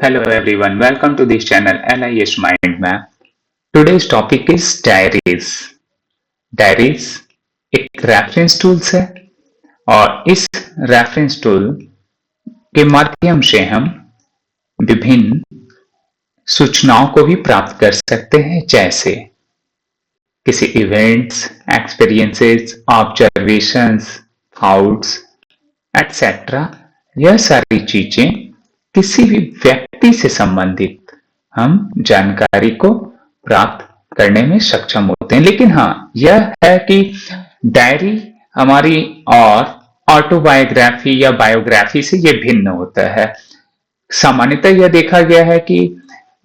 Hello everyone, welcome to this channel LIS Mind Map. Today's topic is diaries. Diaries एक reference tools है और इस reference tool के माध्यम से हम विभिन्न सूचनाओं को भी प्राप्त कर सकते हैं, जैसे किसी events, experiences, observations, thoughts etcetera. यह सारी चीजें किसी भी व्यक्ति से संबंधित हम जानकारी को प्राप्त करने में सक्षम होते हैं। लेकिन हाँ, यह है कि डायरी हमारी और ऑटोबायोग्राफी या बायोग्राफी से यह भिन्न होता है। सामान्यतः यह देखा गया है कि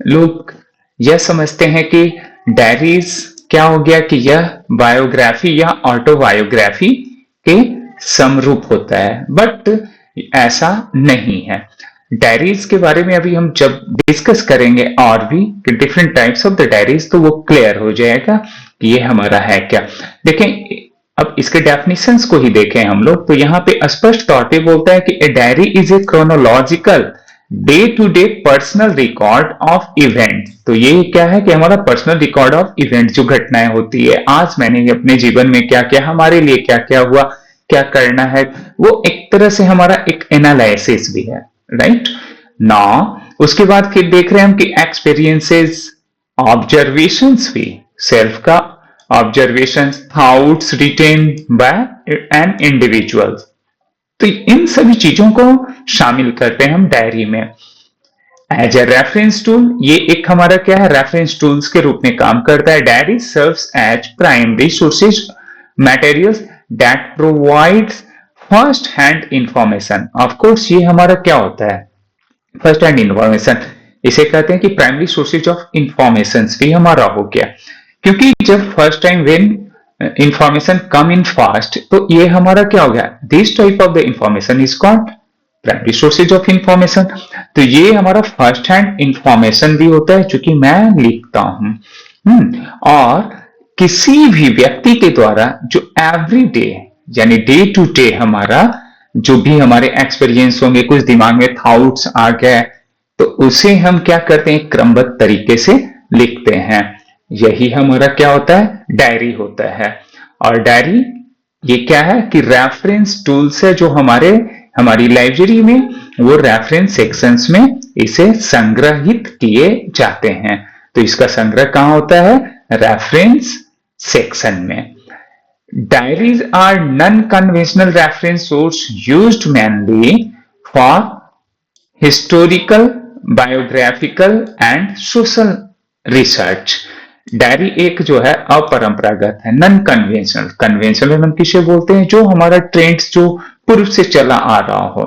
लोग यह समझते हैं कि डायरीज क्या हो गया कि यह बायोग्राफी या ऑटोबायोग्राफी के समरूप होता है, बट ऐसा नहीं है। डायरीज के बारे में अभी हम जब डिस्कस करेंगे और भी कि different types of the diaries, तो वो क्लियर हो जाएगा कि ये हमारा है क्या। देखें, अब इसके डेफिनेशंस को ही देखें हम लोग, तो यहाँ पे स्पष्ट तौर पे बोलता है कि a diary is a chronological day to day personal record of event. तो ये क्या है कि हमारा पर्सनल रिकॉर्ड ऑफ इवेंट, जो घटनाएं होती है, आज मैंने अपने जीवन में क्या क्या, हमारे लिए क्या क्या हुआ, क्या करना है, वो एक तरह से हमारा एक एनालिसिस भी है, राइट नाउ। उसके बाद फिर देख रहे हैं हम कि एक्सपीरियंसेस, ऑब्जर्वेशंस भी, सेल्फ का observations, thoughts written by an individual, तो इन सभी चीजों को शामिल करते हैं हम डायरी में। एज ए रेफरेंस टूल, ये एक हमारा क्या है, रेफरेंस टूल्स के रूप में काम करता है। Diary serves as primary sources materials that provides first hand information. Of course ये हमारा क्या होता है, फर्स्ट हैंड इंफॉर्मेशन। इसे कहते हैं कि प्राइमरी सोर्सेज ऑफ इंफॉर्मेशन भी हमारा हो गया, क्योंकि जब first time when information come in fast, तो ये हमारा क्या हो गया, this type of the information is called primary sources of information. तो ये हमारा फर्स्ट हैंड इंफॉर्मेशन भी होता है, जो कि मैं लिखता हूं। और किसी भी व्यक्ति के द्वारा जो एवरी डे यानी डे टू डे हमारा जो भी हमारे एक्सपीरियंस होंगे, कुछ दिमाग में थॉट्स आ गए, तो उसे हम क्या करते हैं, क्रमबद्ध तरीके से लिखते हैं। यही हमारा क्या होता है, डायरी होता है। और डायरी ये क्या है कि रेफरेंस टूल्स है, जो हमारी लाइब्रेरी में वो रेफरेंस सेक्शंस में इसे संग्रहित किए जाते हैं। तो इसका संग्रह कहां होता है, रेफरेंस सेक्शन में। Diaries are non-conventional reference source used mainly for historical, biographical and social research. Diary एक जो है अपरंपरागत है, नॉन कन्वेंशनल। कन्वेंशनल हम किसे बोलते हैं, जो हमारा ट्रेंड्स जो पूर्व से चला आ रहा हो।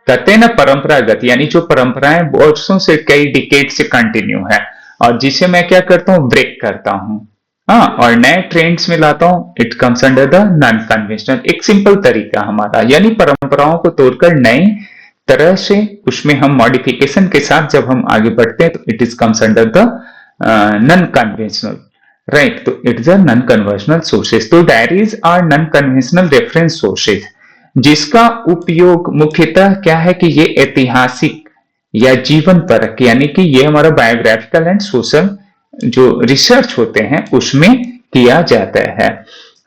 कहते हैं ना परंपरागत, यानी जो परंपराएं वर्षों से, कई डिकेड से कंटिन्यू है, और जिसे मैं क्या करता हूं, ब्रेक करता हूं, हाँ, और नए ट्रेंड्स में लाता हूं। It comes under the non conventional. एक सिंपल तरीका हमारा, यानी परंपराओं को तोड़कर नई तरह से उसमें हम मॉडिफिकेशन के साथ जब हम आगे बढ़ते हैं, तो it is comes under the non conventional, right. तो it is a non conventional sources. तो diaries are non conventional reference sources, जिसका उपयोग मुख्यतः क्या है कि ये ऐतिहासिक या जीवन परक, यानी कि ये हमारा बायोग्राफिकल एंड सोशल जो रिसर्च होते हैं उसमें किया जाता है।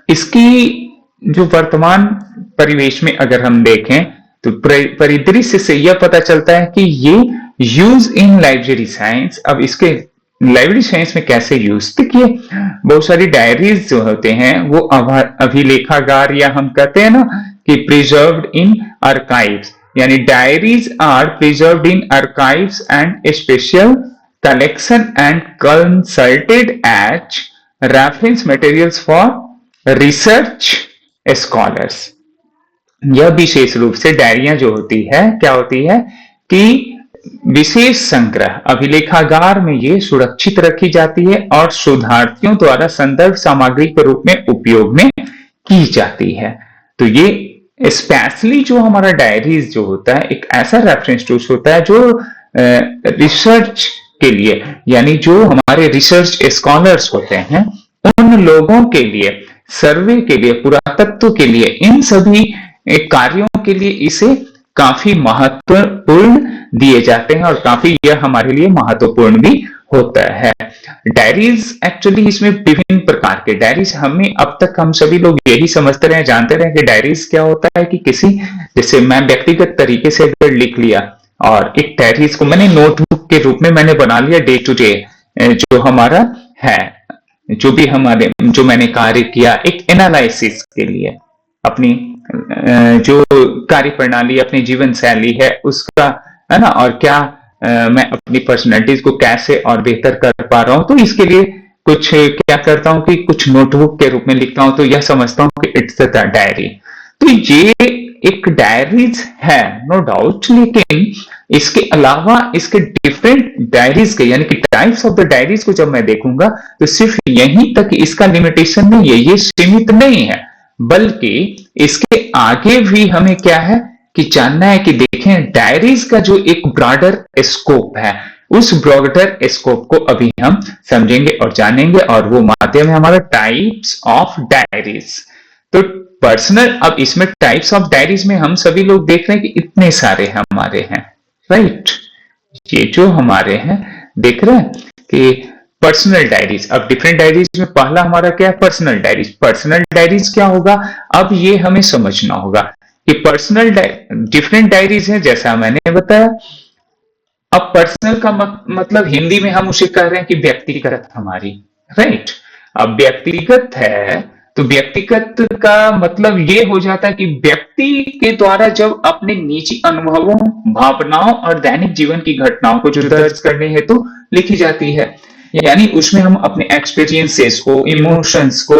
इसकी जो वर्तमान परिवेश में अगर हम देखें, तो परिदृश्य से यह पता चलता है कि ये यूज इन लाइब्रेरी साइंस। अब इसके लाइब्रेरी साइंस में कैसे यूज, देखिए बहुत सारी डायरीज जो होते हैं वो अभिलेखागार, या हम कहते हैं ना कि प्रिजर्व्ड इन आर्काइव्स, यानी diaries are preserved in archives and special collection and consulted as reference materials for research scholars। यह विशेष रूप से डायरियां जो होती है, क्या होती है कि विशेष संग्रह अभिलेखागार में ये सुरक्षित रखी जाती है और शोधार्थियों द्वारा संदर्भ सामग्री के रूप में उपयोग में की जाती है। तो ये स्पेशली जो हमारा डायरीज जो होता है, एक ऐसा रेफरेंस टूल्स होता है जो रिसर्च के लिए, यानी जो हमारे रिसर्च स्कॉलर्स होते हैं, उन लोगों के लिए, सर्वे के लिए, पुरातत्व के लिए, इन सभी कार्यों के लिए इसे काफी महत्वपूर्ण दिए जाते हैं और काफी यह हमारे लिए महत्वपूर्ण भी होता है। डायरीज एक्चुअली इसमें विभिन्न प्रकार के डायरीज, हमें अब तक हम सभी लोग यही समझते रहे, जानते रहे कि डायरीज क्या होता है कि किसी, जैसे मैं व्यक्तिगत तरीके से अगर लिख लिया और एक डायरीज को मैंने नोटबुक के रूप में मैंने बना लिया डे टू डे, जो हमारा है, जो भी हमारे, जो मैंने कार्य किया एक एनालिसिस के लिए, अपनी जो कार्य प्रणाली, अपनी जीवन शैली है उसका, है ना, और क्या मैं अपनी पर्सनैलिटीज को कैसे और बेहतर कर पा रहा हूं, तो इसके लिए कुछ क्या करता हूं कि कुछ नोटबुक के रूप में लिखता हूं, तो यह समझता हूं कि इट्स द डायरी। तो ये एक डायरीज है नो डाउट, लेकिन इसके अलावा इसके डिफरेंट डायरीज के यानी कि टाइप्स ऑफ द डायरीज को जब मैं देखूंगा तो सिर्फ यहीं तक इसका लिमिटेशन नहीं है, ये सीमित नहीं है, बल्कि इसके आगे भी हमें क्या है कि जानना है कि देखें डायरीज का जो एक ब्रॉडर स्कोप है, उस ब्रॉडर स्कोप को अभी हम समझेंगे और जानेंगे, और वो माध्यम है हमारा टाइप्स ऑफ डायरीज। तो पर्सनल, अब इसमें टाइप्स ऑफ डायरीज में हम सभी लोग देख रहे हैं कि इतने सारे हमारे हैं, राइट, ये जो हमारे हैं देख रहे हैं कि पर्सनल डायरीज। अब डिफरेंट डायरीज में पहला हमारा क्या है, पर्सनल डायरीज। पर्सनल डायरीज क्या होगा, अब ये हमें समझना होगा कि पर्सनल डिफरेंट डायरीज है जैसा मैंने बताया। अब पर्सनल का मतलब हिंदी में हम उसे कह रहे हैं कि व्यक्तिगत हमारी, राइट। अब व्यक्तिगत है तो व्यक्तिगत का मतलब ये हो जाता है कि व्यक्ति के द्वारा जब अपने निजी अनुभवों, भावनाओं और दैनिक जीवन की घटनाओं को जो दर्ज करने हेतु तो लिखी जाती है, यानी उसमें हम अपने एक्सपीरियंसेस को, इमोशंस को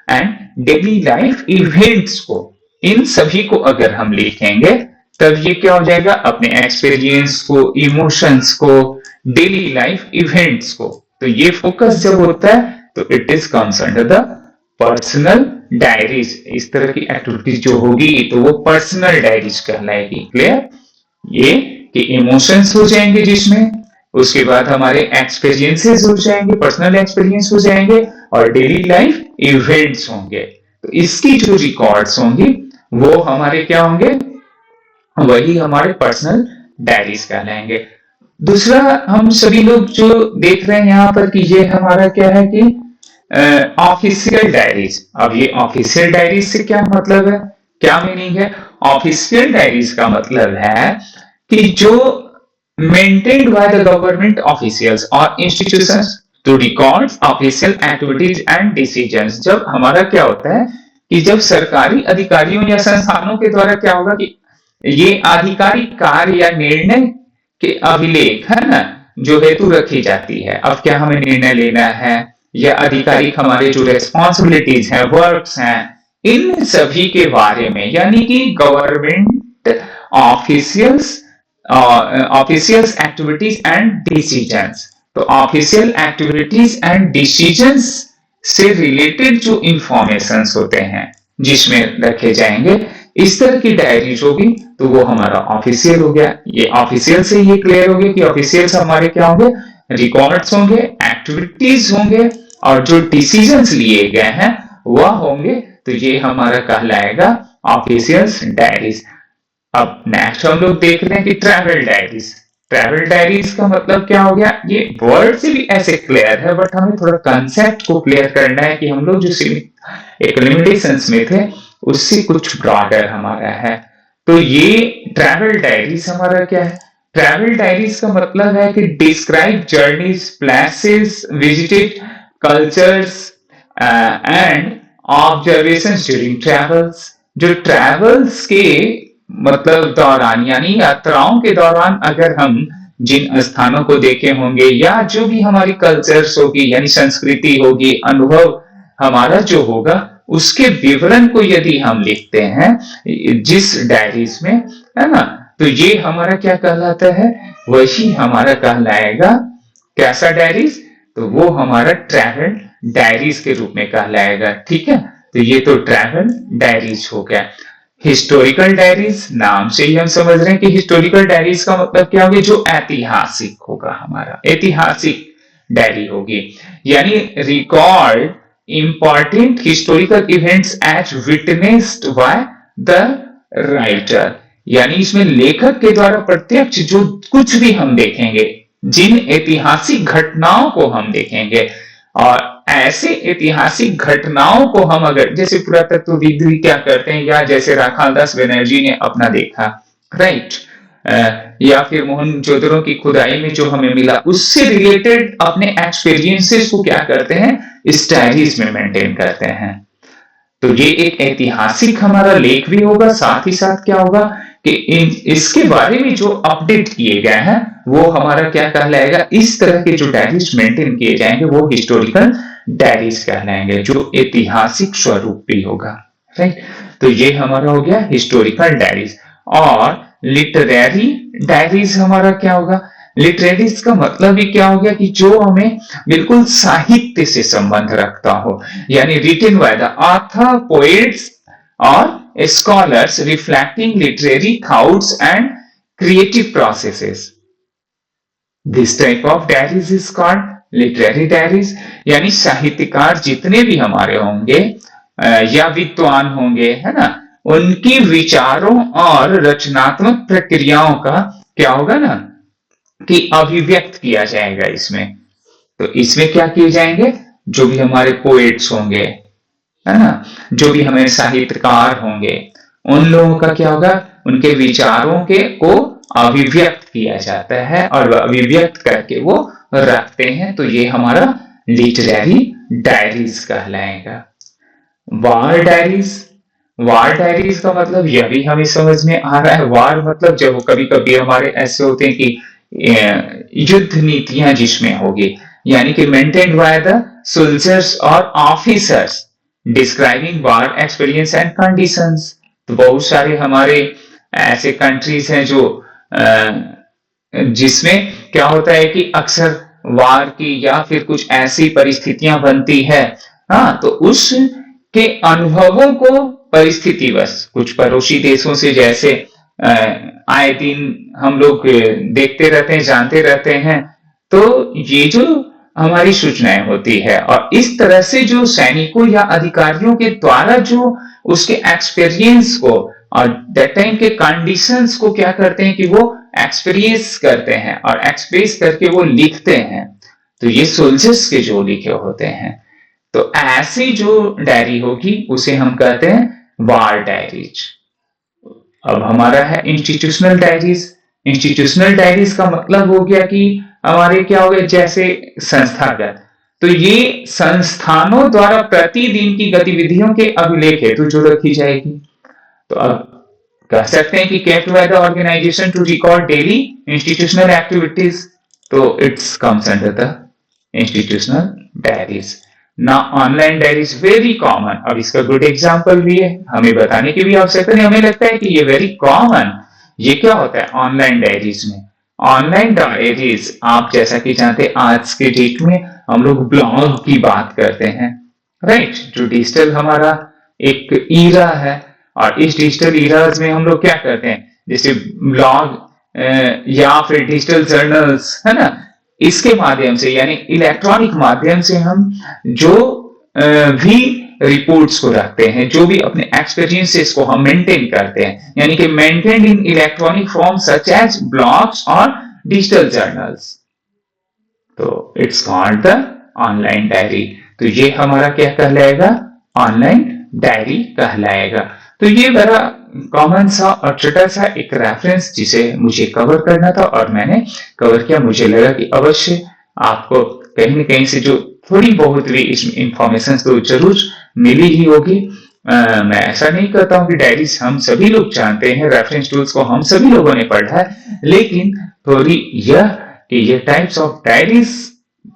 एंड डेली लाइफ इवेंट्स को, इन सभी को अगर हम लिखेंगे तब ये क्या हो जाएगा, अपने एक्सपीरियंस को, इमोशंस को, डेली लाइफ इवेंट्स को। तो ये फोकस जब होता है तो it is concerned the personal diaries. इस तरह की एक्टिविटीज जो होगी तो वो पर्सनल डायरीज कहलाएगी। क्लियर, ये कि इमोशंस हो जाएंगे जिसमें, उसके बाद हमारे एक्सपीरियंसेस हो जाएंगे, पर्सनल एक्सपीरियंस हो जाएंगे, और डेली लाइफ इवेंट्स होंगे। तो इसकी जो रिकॉर्ड्स होंगी वो हमारे क्या होंगे, वही हमारे पर्सनल डायरीज कहलाएंगे। दूसरा हम सभी लोग जो देख रहे हैं यहाँ पर कि ये हमारा क्या है कि ऑफिशियल डायरीज। अब ये ऑफिशियल डायरीज से क्या मतलब है, क्या मीनिंग है? ऑफिशियल डायरीज का मतलब है कि जो maintained by the government officials और institutions to record official activities and decisions. जब हमारा क्या होता है कि जब सरकारी अधिकारियों या संस्थानों के द्वारा क्या होगा कि ये आधिकारिक कार्य या निर्णय के अभिलेख है ना, जो हेतु रखी जाती है। अब क्या हमें निर्णय लेना है या आधिकारिक हमारे जो रेस्पॉन्सिबिलिटीज हैं, वर्क्स हैं, इन सभी के बारे में, यानी कि government officials activities and decisions. तो ऑफिशियल एक्टिविटीज एंड डिसीजंस से रिलेटेड जो इंफॉर्मेशंस होते हैं जिसमें रखे जाएंगे, इस तरह की डायरीज होगी तो वो हमारा ऑफिशियल हो गया। ये ऑफिशियल से ये क्लियर हो गया कि ऑफिशियल्स हमारे क्या होंगे, रिकॉर्ड्स होंगे, एक्टिविटीज होंगे, और जो डिसीजंस लिए गए हैं वह होंगे। तो ये हमारा कहलाएगा ऑफिशियल्स डायरीज। अब नेक्स्ट हम लोग देख रहे हैं कि ट्रैवल डायरीज। ट्रैवल डायरीज का मतलब क्या हो गया, ये वर्ड से भी ऐसे क्लियर है, बट हमें थोड़ा कंसेप्ट को क्लियर करना है कि हम लोग जो एक लिमिटेशंस में थे उससे कुछ ब्रॉडर हमारा है। तो ये ट्रैवल डायरीज हमारा क्या है, ट्रैवल डायरीज का मतलब है कि describe journeys, places visited, cultures and observations during travels. जो ट्रैवल्स के मतलब दौरान, यानी यात्राओं के दौरान अगर हम जिन स्थानों को देखे होंगे, या जो भी हमारी कल्चर्स होगी यानी संस्कृति होगी, अनुभव हमारा जो होगा, उसके विवरण को यदि हम लिखते हैं जिस डायरीज में, है ना, तो ये हमारा क्या कहलाता है, वही हमारा कहलाएगा कैसा डायरीज, तो वो हमारा ट्रैवल डायरीज के रूप में कहलाएगा। ठीक है, तो ये तो ट्रैवल डायरीज हो गया। हिस्टोरिकल डायरीज, नाम से ही हम समझ रहे हैं कि हिस्टोरिकल डायरीज का मतलब क्या होगा, जो ऐतिहासिक होगा, हमारा ऐतिहासिक डायरी होगी, यानी record important historical events as witnessed by the writer। यानी इसमें लेखक के द्वारा प्रत्यक्ष जो कुछ भी हम देखेंगे, जिन ऐतिहासिक घटनाओं को हम देखेंगे, और ऐसे ऐतिहासिक घटनाओं को हम अगर जैसे पुरातत्वविद भी क्या करते हैं, या जैसे राखालदास बनर्जी ने अपना देखा, राइट, या फिर मोहनजोदड़ो की खुदाई में जो हमें मिला, उससे रिलेटेड अपने एक्सपीरियंसेस को क्या करते हैं, इस डायरीज में मेंटेन करते हैं। तो ये एक ऐतिहासिक हमारा लेख भी होगा, साथ ही साथ क्या होगा कि इसके बारे में जो अपडेट किए गए हैं वो हमारा क्या कहलाएगा, इस तरह के जो डायरीज मेंटेन किए जाएंगे वो हिस्टोरिकल डायरीज कहलाएंगे, जो ऐतिहासिक स्वरूप भी होगा, राइट। तो ये हमारा हो गया हिस्टोरिकल डायरीज। और लिटरेरी डायरीज हमारा क्या होगा, लिटरेरीज का मतलब ही क्या हो गया कि जो हमें बिल्कुल साहित्य से संबंध रखता हो, यानी written by the author, poets और scholars reflecting literary thoughts and creative processes. This type of diaries is called literary diaries. यानी साहित्यकार जितने भी हमारे होंगे या विद्वान होंगे, है ना, उनकी विचारों और रचनात्मक प्रक्रियाओं का क्या होगा ना कि अभिव्यक्त किया जाएगा इसमें। तो इसमें क्या किए जाएंगे, जो भी हमारे पोएट्स होंगे, है ना, जो भी हमें साहित्यकार होंगे, उन लोगों का क्या होगा, उनके विचारों के को अभिव्यक्त किया जाता है और अभिव्यक्त करके वो रखते हैं। तो ये हमारा लिटरेरी डायरीज कहलाएगा। वार डायरीज, वार डायरीज का मतलब यह भी हमें समझ में आ रहा है। वार मतलब जब कभी कभी हमारे ऐसे होते हैं कि युद्ध नीतियां जिसमें होगी, यानी कि मेंटेन्ड बाय द सोल्जर्स और officers describing war experience and conditions. तो बहुत सारे हमारे ऐसे कंट्रीज हैं जो जिसमें क्या होता है कि अक्सर वार की या फिर कुछ ऐसी परिस्थितियां बनती है, हाँ, तो उस के अनुभवों को परिस्थितिवश कुछ पड़ोसी देशों से जैसे आए दिन हम लोग देखते रहते हैं, जानते रहते हैं, तो ये जो हमारी सूचनाएं होती है और इस तरह से जो सैनिकों या अधिकारियों के द्वारा जो उसके एक्सपीरियंस को और दैट टाइम के कंडीशंस को क्या करते हैं कि वो एक्सपीरियंस करते हैं और एक्सप्रेस करके वो लिखते हैं। तो ये सोल्जर्स के जो लिखे होते हैं, तो ऐसी जो डायरी होगी उसे हम कहते हैं वार डायरीज। अब हमारा है इंस्टीट्यूशनल डायरीज। इंस्टीट्यूशनल डायरीज का मतलब हो गया कि हमारे क्या हो गए, जैसे संस्थागत, तो ये संस्थानों द्वारा प्रतिदिन की गतिविधियों के अभिलेख हेतु जो रखी जाएगी। तो अब कह सकते हैं कि kept by the organisation to record daily institutional activities, तो it's comes under the institutional diaries. ना ऑनलाइन डायरीज वेरी कॉमन। अब इसका गुड एग्जांपल भी है, हमें बताने की भी आवश्यकता नहीं, हमें लगता है कि ये वेरी कॉमन। ये क्या होता है ऑनलाइन डायरीज में? ऑनलाइन डायरीज आप जैसा कि जानते हैं आज के डेट में हम लोग ब्लॉग की बात करते हैं, राइट, जो डिजिटल हमारा एक ईरा है। और इस डिजिटल ईराज में हम लोग क्या करते हैं, जैसे ब्लॉग या फिर डिजिटल जर्नल्स, है ना, इसके माध्यम से यानी इलेक्ट्रॉनिक माध्यम से हम जो भी रिपोर्ट्स को रखते हैं, जो भी अपने एक्सपीरियंसेस को हम मेंटेन करते हैं, यानी कि maintain in electronic form such as blogs और डिजिटल जर्नल्स, तो it's called the online diary. तो ये हमारा क्या कहलाएगा, ऑनलाइन डायरी कहलाएगा। तो ये बड़ा कॉमन सा और छोटा सा एक रेफरेंस जिसे मुझे कवर करना था और मैंने कवर किया। मुझे लगा कि अवश्य आपको कहीं न कहीं से जो थोड़ी बहुत भी इसमें इंफॉर्मेशन तो जरूर मिली ही होगी। मैं ऐसा नहीं कहता हूं कि डायरीज हम सभी लोग जानते हैं, रेफरेंस टूल्स को हम सभी लोगों ने पढ़ा है, लेकिन थोड़ी यह कि ये टाइप्स ऑफ डायरीज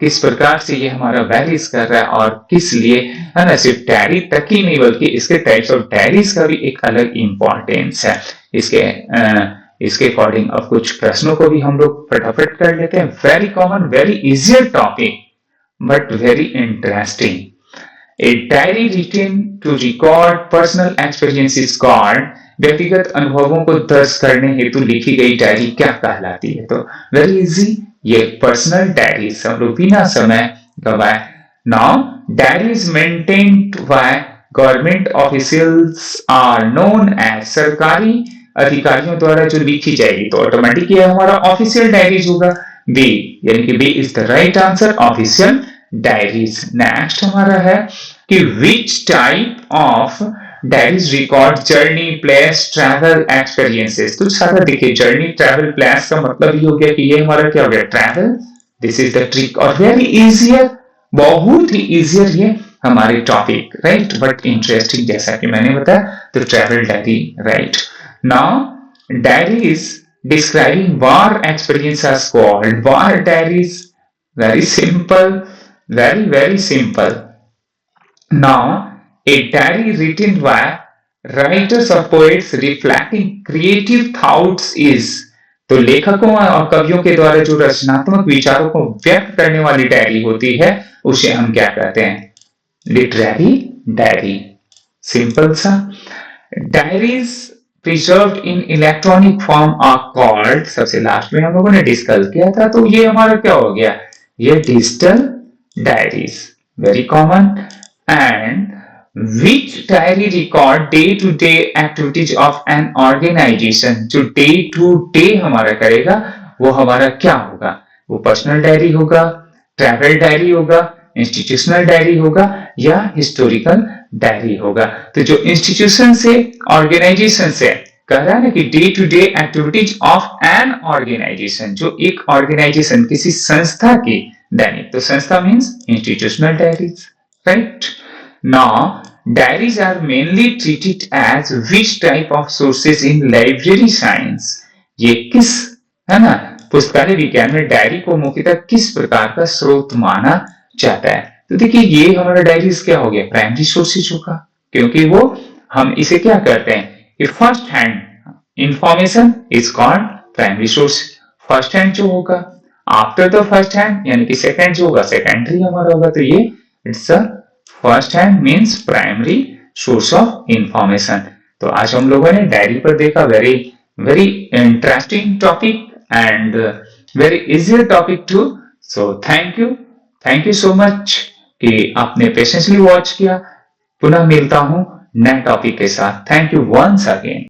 किस प्रकार से ये हमारा वैरीज कर रहा है और किस लिए, है ना, सिर्फ डायरी तक ही नहीं बल्कि इसके टाइप्स ऑफ डायरीज का भी एक अलग इंपॉर्टेंस है। इसके अकॉर्डिंग अब कुछ प्रश्नों को भी हम लोग फटाफट कर लेते हैं। Very common, very easier topic but very interesting. A diary written to record personal experience is called, व्यक्तिगत अनुभवों को दर्ज करने हेतु लिखी गई डायरी क्या कहलाती है? तो वेरी इजी, ये पर्सनल डायरीज हम लोग बिना समय गवाए। Now diaries maintained by government officials are known as सरकारी अधिकारियों द्वारा जो लिखी जाएगी तो ऑटोमेटिक ये हमारा ऑफिशियल डायरीज होगा। बी यानी कि B is the right answer, official diaries. Next हमारा है कि which type of diaries record journey, place, travel, experiences. तो सारा देखिए जर्नी, ट्रैवल, प्लेस का मतलब ये हो गया कि ये हमारा क्या हो गया, travel. This is the trick और वेरी इजियर, बहुत ही इजियर ये हमारे टॉपिक, राइट, बट इंटरेस्टिंग जैसा कि मैंने बताया। तो travel diary, right. Now diaries describing war experience are called war diaries. Very simple, very simple. Now a diary written by writers or poets reflecting creative thoughts is, तो लेखकों और कवियों के द्वारा जो रचनात्मक विचारों को व्यक्त करने वाली डायरी होती है उसे हम क्या कहते हैं, लिटरेरी डायरी। सिंपल सा। Diaries preserved in electronic form are called, सबसे लास्ट में हम लोगों ने डिस्कस किया था, तो ये हमारा क्या हो गया, ये digital diaries, very common. And which diary record day to day activities of an organisation. जो डे टू डे हमारा करेगा वो हमारा क्या होगा, वो पर्सनल डायरी होगा, ट्रैवल डायरी होगा, इंस्टीट्यूशनल डायरी होगा या हिस्टोरिकल डायरी होगा। तो जो इंस्टीट्यूशन से, ऑर्गेनाइजेशन से कह रहा है ना कि day to day activities of an organisation, जो एक ऑर्गेनाइजेशन किसी संस्था की दैनिक, तो संस्था means institutional diaries, right. Now diaries are mainly treated as which type of sources in library science. ये किस, है ना, पुस्तकालय विज्ञान में डायरी को मुख्यतः किस प्रकार का स्रोत माना जाता है। तो देखिए ये हमारा डायरीज क्या हो गया, प्राइमरी सोर्सेज होगा, क्योंकि वो हम इसे क्या करते हैं कि first hand information is called primary source. First hand जो होगा आफ्टर द फर्स्ट हैंड यानी कि सेकंड जो होगा सेकेंडरी हमारा होगा। तो ये it's a first hand means primary source of information. तो आज हम लोगों ने डायरी पर देखा, very interesting topic and very easy topic too. So thank you so much कि आपने पेशेंसली वॉच किया। पुनः मिलता हूं नए टॉपिक के साथ। Thank you once again.